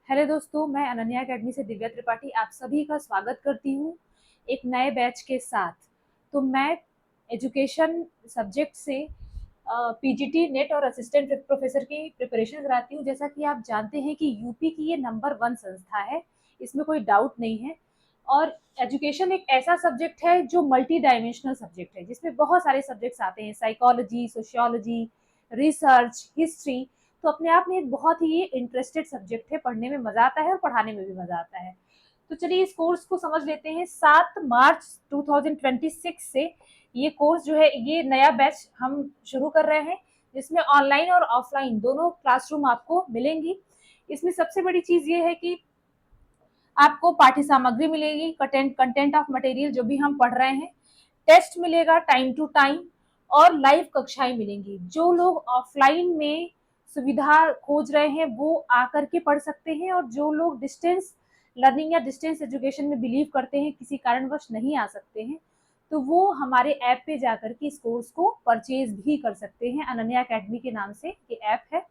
Hello दोस्तों, मैं Ananya academy से दिव्या त्रिपाठी आप सभी का स्वागत करती हूँ एक नए बैच के साथ। तो मैं एजुकेशन सब्जेक्ट से पीजीटी नेट और असिस्टेंट प्रोफेसर की प्रिपरेशन कराती हूँ। जैसा कि आप जानते हैं कि यूपी की ये नंबर 1 संस्था है, इसमें कोई डाउट नहीं है। और एजुकेशन एक ऐसा सब्जेक्ट है जो मल्टी डायमेंशनल सब्जेक्ट है, जिसमें बहुत सारे सब्जेक्ट्स आते हैं, साइकोलॉजी, सोशियोलॉजी, रिसर्च, हिस्ट्री। तो अपने आप में एक बहुत ही इंटरेस्टेड सब्जेक्ट है, पढ़ने में मजा आता है और पढ़ाने में भी मजा आता है। तो चलिए इस कोर्स को समझ लेते हैं। 7 मार्च 2026 से ये कोर्स जो है, ये नया बैच हम शुरू कर रहे हैं, जिसमें ऑनलाइन और ऑफलाइन दोनों क्लासरूम आपको मिलेंगी। इसमें सबसे बड़ी चीज ये है कि आपको पाठ्य सामग्री मिलेगी, कंटेंट ऑफ मटेरियल जो भी हम पढ़ रहे हैं, टेस्ट मिलेगा टाइम टू टाइम, और लाइव कक्षाएं मिलेंगी। जो लोग ऑफलाइन में सुविधा खोज रहे हैं वो आकर के पढ़ सकते हैं, और जो लोग डिस्टेंस लर्निंग या डिस्टेंस एजुकेशन में बिलीव करते हैं, किसी कारणवश नहीं आ सकते हैं, तो वो हमारे ऐप पे जाकर के इस कोर्स को परचेज भी कर सकते हैं। अनन्या अकेडमी के नाम से ये ऐप है।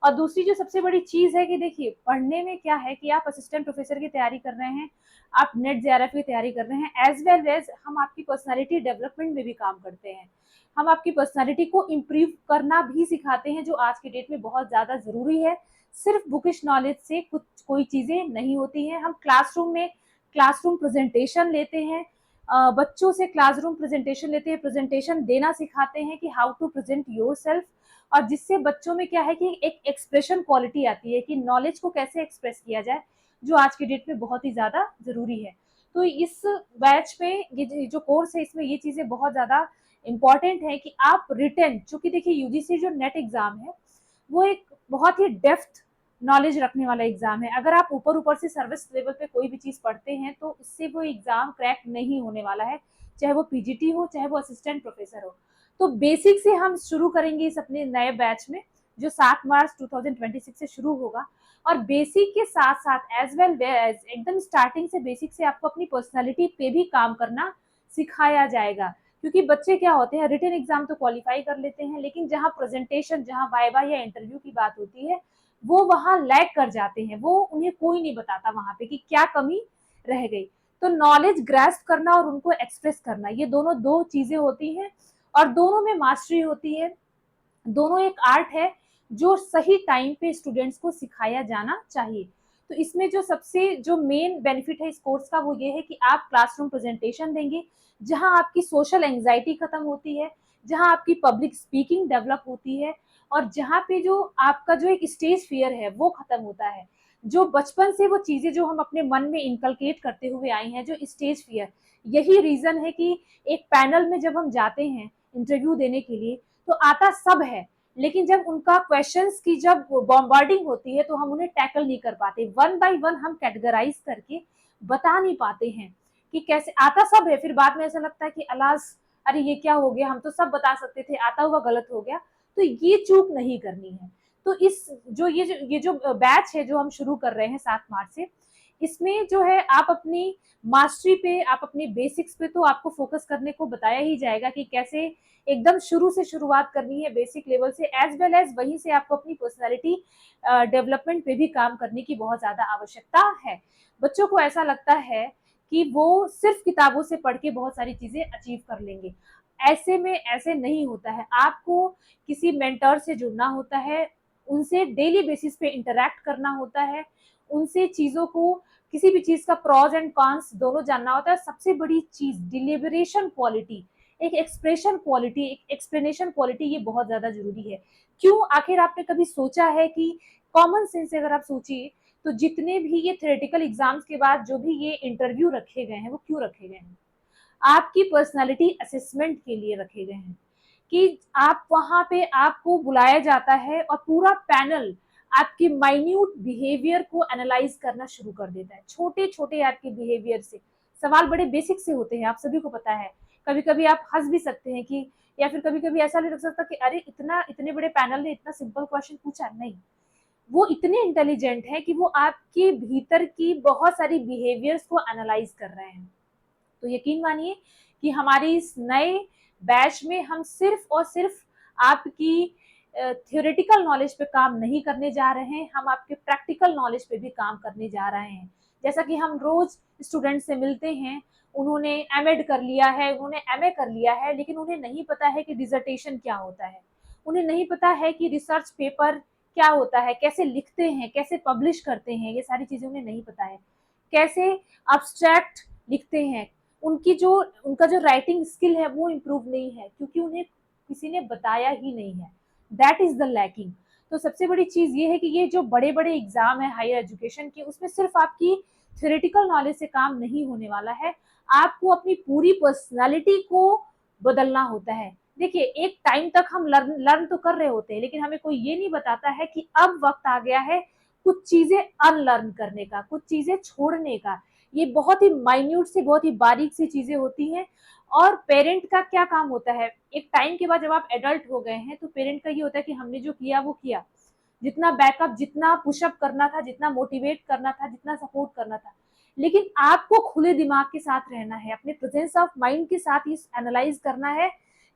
और दूसरी जो सबसे बड़ी चीज है कि देखिए, पढ़ने में क्या है कि आप असिस्टेंट प्रोफेसर की तैयारी कर रहे हैं, आप नेट जेआरएफ की तैयारी कर रहे हैं, एज वेल एज हम आपकी पर्सनालिटी डेवलपमेंट में भी काम करते हैं। हम आपकी पर्सनालिटी को इम्प्रूव करना भी सिखाते हैं, जो आज के डेट में बहुत ज्यादा जरूरी है। सिर्फ बुकिश नॉलेज से कुछ कोई चीजें नहीं होती हैं। हम क्लासरूम में क्लासरूम प्रेजेंटेशन लेते हैं, बच्चों से क्लासरूम प्रेजेंटेशन लेते हैं, प्रेजेंटेशन देना सिखाते हैं कि how to present yourself. और जिससे बच्चों में क्या है कि एक एक्सप्रेशन क्वालिटी आती है कि नॉलेज को कैसे एक्सप्रेस किया जाए, जो आज के डेट में बहुत ही ज्यादा जरूरी है। तो इस बैच में ये जो कोर्स है, इसमें ये चीजें बहुत ज्यादा इंपॉर्टेंट है कि आप रिटन, चूंकि देखिए यूजीसी जो नेट एग्जाम है वो एक बहुत ही डेप्थ नॉलेज रखने वाला एग्जाम है। अगर आप ऊपर ऊपर से सर्विस लेवल पे कोई भी चीज पढ़ते हैं तो इससे वो एग्जाम क्रैक नहीं होने वाला है, चाहे वो पीजीटी हो, चाहे वो असिस्टेंट प्रोफेसर हो। तो बेसिक से हम शुरू करेंगे इस अपने नए बैच में, जो 7 मार्च 2026 से शुरू होगा। और बेसिक के साथ साथ एज वेल एज एकदम स्टार्टिंग से बेसिक से आपको अपनी पर्सनालिटी पे भी काम करना सिखाया जाएगा। क्योंकि बच्चे क्या होते हैं, रिटन एग्जाम तो क्वालिफाई कर लेते हैं, लेकिन जहाँ प्रेजेंटेशन, जहाँ वाइवा या इंटरव्यू की बात होती है, वो वहाँ लैग कर जाते हैं। वो उन्हें कोई नहीं बताता वहां पे कि क्या कमी रह गई। तो नॉलेज ग्रास्प करना और उनको एक्सप्रेस करना, ये दोनों दो चीजें होती हैं, और दोनों में मास्टरी होती है। दोनों एक आर्ट है जो सही टाइम पे स्टूडेंट्स को सिखाया जाना चाहिए। तो इसमें जो सबसे जो मेन बेनिफिट है इस कोर्स का, वो ये है कि आप क्लासरूम प्रेजेंटेशन देंगे, जहां आपकी सोशल एंजाइटी खत्म होती है, जहां आपकी पब्लिक स्पीकिंग डेवलप होती है, और जहां पे जो आपका जो एक स्टेज फियर है वो खत्म होता है। जो बचपन से वो चीजें जो हम अपने मन में इनकलकेट करते हुए आए हैं, जो स्टेज फियर, यही रीजन है कि एक पैनल में जब हम जाते हैं इंटरव्यू देने के लिए, तो आता सब है, लेकिन जब उनका क्वेश्चंस की जब बॉम्बार्डिंग होती है तो हम उन्हें टैकल नहीं कर पाते, वन बाय वन हम कैटेगराइज करके बता नहीं पाते हैं कि कैसे। आता सब है, फिर बाद में ऐसा लगता है कि अलास, अरे ये क्या हो गया, हम तो सब बता सकते थे, आता हुआ गलत हो गया। तो ये चूक नहीं करनी है। तो इस जो ये जो बैच है जो हम शुरू कर रहे हैं 7 मार्च से, इसमें जो है आप अपनी मास्टरी पे, आप अपनी बेसिक्स पे तो आपको फोकस करने को बताया ही जाएगा कि कैसे एकदम शुरू से शुरुआत करनी है बेसिक लेवल से, एज वेल एज वहीं से आपको अपनी पर्सनालिटी डेवलपमेंट पे भी काम करने की बहुत ज्यादा आवश्यकता है। बच्चों को ऐसा लगता है कि वो सिर्फ किताबों से पढ़ के बहुत सारी चीजें अचीव कर लेंगे। ऐसे में ऐसे नहीं होता है। आपको किसी मेंटर से जुड़ना होता है, उनसे डेली बेसिस पे इंटरेक्ट करना होता है, उनसे चीजों को, किसी भी चीज का प्रॉज एंड कॉन्स दोनों जानना होता है। सबसे बड़ी चीज डिलीवरेशन क्वालिटी, एक एक्सप्रेशन क्वालिटी, एक एक्सप्लेनेशन क्वालिटी, ये बहुत ज्यादा जरूरी है। क्यों? आखिर आपने कभी सोचा है कि कॉमन सेंस से अगर आप सोचिए, तो जितने भी ये थ्योरेटिकल एग्जाम्स के बाद जो भी ये इंटरव्यू रखे गए हैं, वो क्यों रखे गए हैं? आपकी पर्सनालिटी असेसमेंट के लिए रखे गए हैं, कि आप वहां पे आपको बुलाया जाता है और पूरा पैनल आपकी माइन्यूट बिहेवियर को एनालाइज करना शुरू कर देता है। छोटे छोटे आपके बिहेवियर से सवाल बड़े बेसिक से होते हैं, आप सभी को पता है। कभी कभी आप हंस भी सकते हैं कि, या फिर कभी कभी ऐसा भी लग सकता कि अरे इतना, इतने बड़े पैनल ने इतना सिंपल क्वेश्चन पूछा। नहीं, वो इतने इंटेलिजेंट है कि वो आपके भीतर की बहुत सारी बिहेवियर्स को एनालाइज कर रहे हैं। तो यकीन मानिए कि हमारे इस नए बैच में हम सिर्फ और सिर्फ आपकी थियोरेटिकल नॉलेज पे काम नहीं करने जा रहे हैं, हम आपके प्रैक्टिकल नॉलेज पे भी काम करने जा रहे हैं। जैसा कि हम रोज स्टूडेंट से मिलते हैं, उन्होंने एमएड कर लिया है, उन्होंने एमए कर लिया है, लेकिन उन्हें नहीं पता है कि डिसर्टेशन क्या होता है, उन्हें नहीं पता है कि रिसर्च पेपर क्या होता है, कैसे लिखते हैं, कैसे पब्लिश करते हैं, ये सारी चीजें उन्हें नहीं पता है, कैसे अब्स्ट्रैक्ट लिखते हैं, उनका जो राइटिंग स्किल है वो इम्प्रूव नहीं है, क्योंकि उन्हें किसी ने बताया ही नहीं है। That is the lacking. तो सबसे बड़ी चीज ये है कि ये जो बड़े बड़े एग्जाम है हायर एजुकेशन के, उसमें सिर्फ आपकी थ्योरेटिकल नॉलेज से काम नहीं होने वाला है, आपको अपनी पूरी पर्सनालिटी को बदलना होता है। देखिए, एक टाइम तक हम लर्न तो कर रहे होते हैं, लेकिन हमें कोई ये नहीं बताता है कि अब वक्त आ गया है कुछ चीजें अनलर्न करने का, कुछ चीजें छोड़ने का। ये बहुत ही माइन्यूट सी, बहुत ही बारीक सी चीजें होती हैं। और पेरेंट का क्या काम होता है, एक टाइम के बाद जब आप एडल्ट हो गए हैं, तो पेरेंट का ये होता है कि हमने जो किया वो किया, जितना बैकअप, जितना पुशअप करना था, जितना मोटिवेट करना था, जितना सपोर्ट करना था, लेकिन आपको खुले दिमाग के साथ रहना है, अपने प्रेजेंस ऑफ माइंड के साथ ये एनालाइज करना है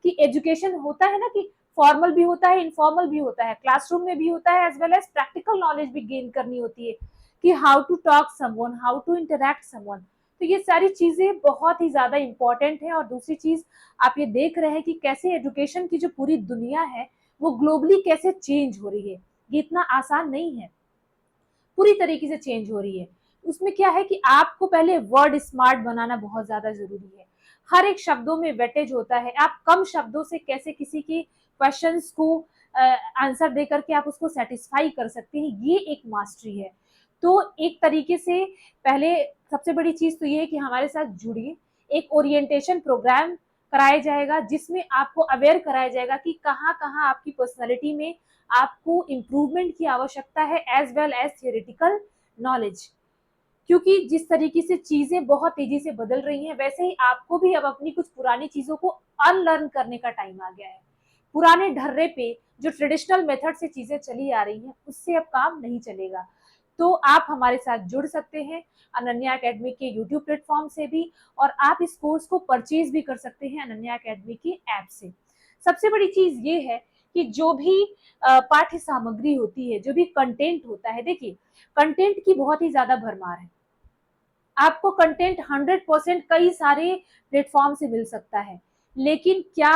कि एजुकेशन होता है ना कि फॉर्मल भी होता है, इनफॉर्मल भी होता है, क्लासरूम में भी होता है, as well as practical knowledge भी गेन करनी होती है कि how to talk someone, how to interact someone. तो ये सारी चीजें बहुत ही ज्यादा इंपॉर्टेंट है। और दूसरी चीज, आप ये देख रहे हैं कि कैसे एजुकेशन की जो पूरी दुनिया है वो ग्लोबली कैसे चेंज हो रही है। ये इतना आसान नहीं है, पूरी तरीके से चेंज हो रही है। उसमें क्या है कि आपको पहले वर्ड स्मार्ट बनाना बहुत ज्यादा जरूरी है। हर एक शब्दों में वेटेज होता है, आप कम शब्दों से कैसे किसी की क्वेश्चंस को आंसर दे करके आप उसको सेटिस्फाई कर सकते हैं, ये एक मास्टरी है। तो एक तरीके से पहले सबसे बड़ी चीज तो ये है कि हमारे साथ जुड़िए, एक ओरिएंटेशन प्रोग्राम कराया जाएगा जिसमें आपको अवेयर कराया जाएगा कि कहाँ कहाँ आपकी पर्सनैलिटी में आपको इम्प्रूवमेंट की आवश्यकता है, as well as theoretical knowledge. क्योंकि जिस तरीके से चीजें बहुत तेजी से बदल रही हैं, वैसे ही आपको भी अब अपनी कुछ पुरानी चीजों को अनलर्न करने का टाइम आ गया है। पुराने ढर्रे पे जो ट्रेडिशनल मेथड से चीजें चली आ रही हैं, उससे अब काम नहीं चलेगा। तो आप हमारे साथ जुड़ सकते हैं अनन्या एकेडमी के यूट्यूब प्लेटफॉर्म से भी, और आप इस कोर्स को परचेज भी कर सकते हैं अनन्या एकेडमी की ऐप से। सबसे बड़ी चीज ये है कि जो भी पाठ्य सामग्री होती है, जो भी कंटेंट होता है, देखिए कंटेंट की बहुत ही ज्यादा भरमार है। आपको कंटेंट 100% कई सारे प्लेटफॉर्म से मिल सकता है, लेकिन क्या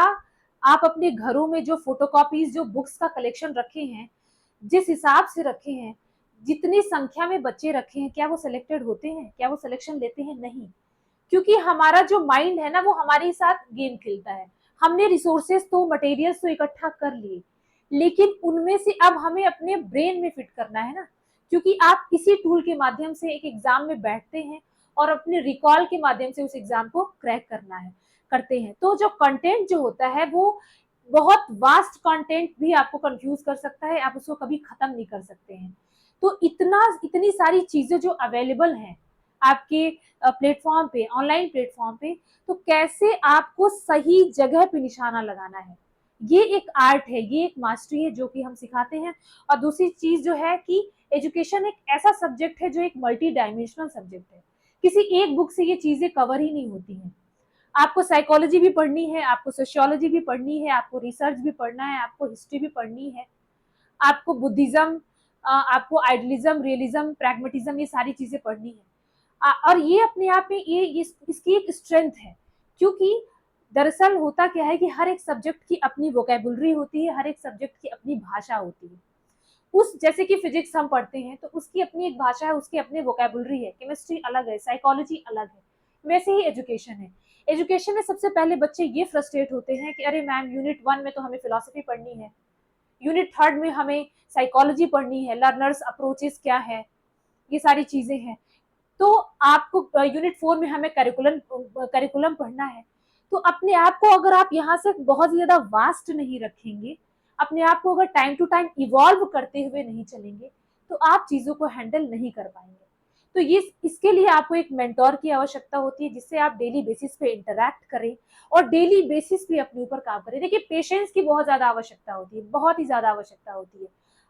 आप अपने घरों में जो फोटोकॉपीज, जो बुक्स का कलेक्शन रखे हैं, जिस हिसाब से रखे हैं, जितनी संख्या में बच्चे रखे हैं, क्या वो सिलेक्टेड होते हैं, क्या वो सिलेक्शन लेते हैं? नहीं। क्योंकि हमारा जो माइंड है ना, वो हमारे साथ गेम खेलता है। हमने रिसोर्सेस तो, मटेरियल्स तो इकट्ठा कर लिए, लेकिन उनमें से अब हमें अपने ब्रेन में फिट करना है ना। क्योंकि आप इसी टूल के माध्यम से एक एग्जाम में बैठते हैं और अपने रिकॉल के माध्यम से उस एग्जाम को क्रैक करते हैं। तो जो कंटेंट जो होता है वो बहुत वास्ट कंटेंट भी आपको कंफ्यूज कर सकता है, आप उसको कभी खत्म नहीं कर सकते हैं। तो इतनी सारी चीजें जो अवेलेबल हैं आपके प्लेटफॉर्म पे, ऑनलाइन प्लेटफॉर्म पे, तो कैसे आपको सही जगह पे निशाना लगाना है, ये एक आर्ट है, ये एक मास्टरी है जो कि हम सिखाते हैं। और दूसरी चीज जो है कि एजुकेशन एक ऐसा सब्जेक्ट है जो एक मल्टी डायमेंशनल सब्जेक्ट है। किसी एक बुक से ये चीजें कवर ही नहीं होती हैं। आपको साइकोलॉजी भी पढ़नी है, आपको सोशियोलॉजी भी पढ़नी है, आपको रिसर्च भी पढ़ना है, आपको हिस्ट्री भी पढ़नी है, आपको बुद्धिज्म, आपको आइडियलिज्म, रियलिज्म, प्रैग्मेटिज्म, ये सारी चीजें पढ़नी है। और ये अपने आप में इसकी एक स्ट्रेंथ है। क्योंकि दरअसल होता क्या है कि हर एक सब्जेक्ट की अपनी वोकेबुलरी होती है, हर एक सब्जेक्ट की अपनी भाषा होती है। उस जैसे कि फिजिक्स हम पढ़ते हैं तो उसकी अपनी एक भाषा है, उसकी अपनी वोकेबुलरी है, केमिस्ट्री अलग है, साइकोलॉजी अलग है। वैसे ही एजुकेशन है। एजुकेशन में सबसे पहले बच्चे ये फ्रस्ट्रेट होते हैं कि अरे मैम, यूनिट 1 में तो हमें फिलोसफी पढ़नी है, यूनिट 3 में हमें साइकोलॉजी पढ़नी है, लर्नर्स अप्रोचेस क्या है, ये सारी चीजें हैं। तो आपको यूनिट 4 में हमें करिकुलम पढ़ना है। तो अपने आप को अगर आप यहाँ से बहुत ज्यादा वास्ट नहीं रखेंगे, अपने आप को अगर टाइम टू टाइम इवॉल्व करते हुए नहीं चलेंगे, तो आप चीजों को हैंडल नहीं कर पाएंगे। तो ये इसके लिए आपको एक मेंटोर की आवश्यकता होती है, जिससे आप डेली बेसिस पे इंटरैक्ट करें और डेली बेसिस पे अपने ऊपर काम करें। देखिए, पेशेंस की बहुत ज्यादा आवश्यकता होती है, बहुत ही ज्यादा आवश्यकता होती है।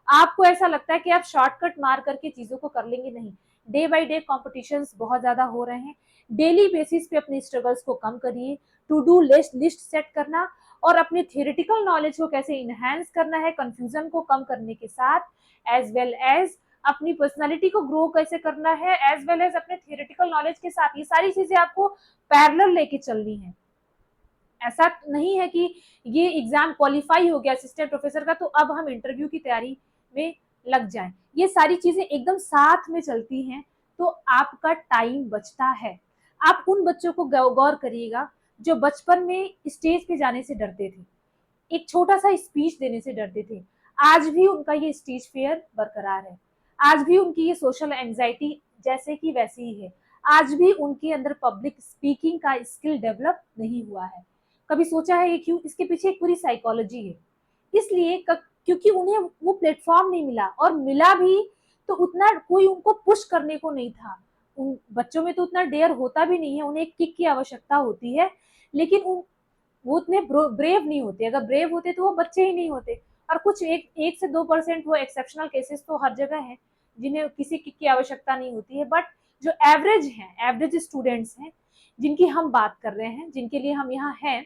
आपको ऐसा लगता है कि आप शॉर्टकट मार करके चीजों को कर लेंगे, नहीं। डे बाय डे कॉम्पिटिशन्स बहुत ज्यादा हो रहे हैं। डेली बेसिस पे अपने स्ट्रगल्स को कम करिए, टू डू लिस्ट सेट करना और अपने थियोरेटिकल नॉलेज को कैसे इनहेंस करना है कंफ्यूजन को कम करने के साथ, एज वेल एज अपनी पर्सनालिटी को ग्रो कैसे करना है, एज वेल एज अपने थियोरेटिकल नॉलेज के साथ। ये सारी चीजें आपको पैरेलल लेके चलनी है। ऐसा नहीं है कि ये एग्जाम क्वालिफाई हो गया असिस्टेंट प्रोफेसर का तो अब हम इंटरव्यू की तैयारी में लग जाएं। ये सारी चीजें एकदम साथ में चलती हैं तो आपका टाइम बचता है। आप उन बच्चों को गौर करिएगा जो बचपन में स्टेज पे जाने से डरते थे, एक छोटा सा स्पीच देने से डरते थे, आज भी उनका ये स्टेज फेयर बरकरार है, आज भी उनकी ये सोशल एंजाइटी जैसे कि वैसी ही है, आज भी उनके अंदर पब्लिक स्पीकिंग का स्किल डेवलप नहीं हुआ है। कभी सोचा है ये क्यों? इसके पीछे एक पूरी साइकोलॉजी है। इसलिए क्योंकि उन्हें वो प्लेटफॉर्म नहीं मिला, और मिला भी तो उतना कोई उनको पुश करने को नहीं था। उन बच्चों में तो उतना डेयर होता भी नहीं है, उन्हें एक किक की आवश्यकता होती है, लेकिन वो उतने ब्रेव नहीं होते। अगर ब्रेव होते तो वो बच्चे ही नहीं होते। और कुछ एक से 2% वो एक्सेप्शनल केसेस तो हर जगह हैं जिन्हें किसी किक की आवश्यकता नहीं होती है, बट जो एवरेज हैं, एवरेज स्टूडेंट्स हैं जिनकी हम बात कर रहे हैं, जिनके लिए हम यहाँ हैं,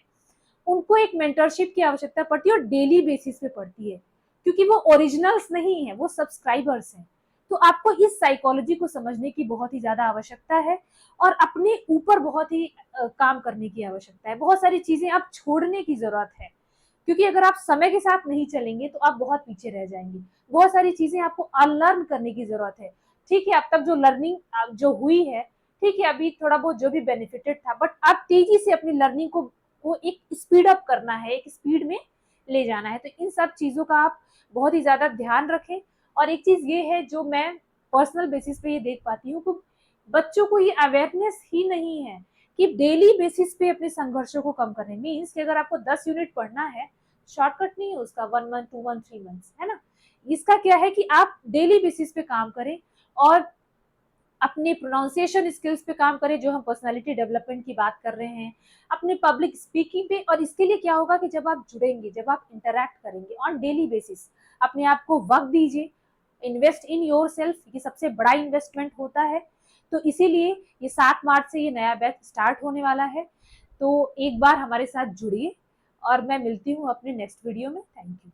उनको एक मेंटरशिप की आवश्यकता पड़ती है, और डेली बेसिस पे पड़ती है, क्योंकि वो ओरिजिनल्स नहीं है, वो सब्सक्राइबर्स हैं। तो आपको इस साइकोलॉजी को समझने की बहुत ही ज्यादा आवश्यकता है, और अपने ऊपर बहुत ही काम करने की आवश्यकता है। बहुत सारी चीजें आप छोड़ने की जरूरत है, क्योंकि अगर आप समय के साथ नहीं चलेंगे तो आप बहुत पीछे रह जाएंगे। बहुत सारी चीजें आपको अनलर्न करने की जरूरत है। ठीक है, अब तक जो लर्निंग जो हुई है, ठीक है, अभी थोड़ा बहुत जो भी बेनिफिटेड था, बट अब तेजी से अपनी लर्निंग को एक स्पीड अप करना है, एक स्पीड में ले जाना है। तो इन सब चीजों का आप बहुत ही ज्यादा ध्यान रखें। और एक चीज ये है जो मैं पर्सनल बेसिस पे ये देख पाती हूँ कि बच्चों को ये अवेयरनेस ही नहीं है कि डेली बेसिस पे अपने संघर्षों को कम करने, मीन्स कि अगर आपको 10 यूनिट पढ़ना है, शॉर्टकट नहीं है उसका 1 मंथ 2 मंथ 3 मंथ्स, है ना। इसका क्या है कि आप डेली बेसिस पे काम करें और अपने प्रोनाउंसिएशन स्किल्स पे काम करें, जो हम पर्सनालिटी डेवलपमेंट की बात कर रहे हैं, अपने पब्लिक स्पीकिंग पे। और इसके लिए क्या होगा कि जब आप जुड़ेंगे, जब आप इंटरैक्ट करेंगे ऑन डेली बेसिस, अपने आप को वक्त दीजिए, इन्वेस्ट इन योर सेल्फ, ये सबसे बड़ा इन्वेस्टमेंट होता है। तो इसीलिए ये 7 मार्च से ये नया बैच स्टार्ट होने वाला है। तो एक बार हमारे साथ जुड़िए, और मैं मिलती हूँ अपने नेक्स्ट वीडियो में। Thank you.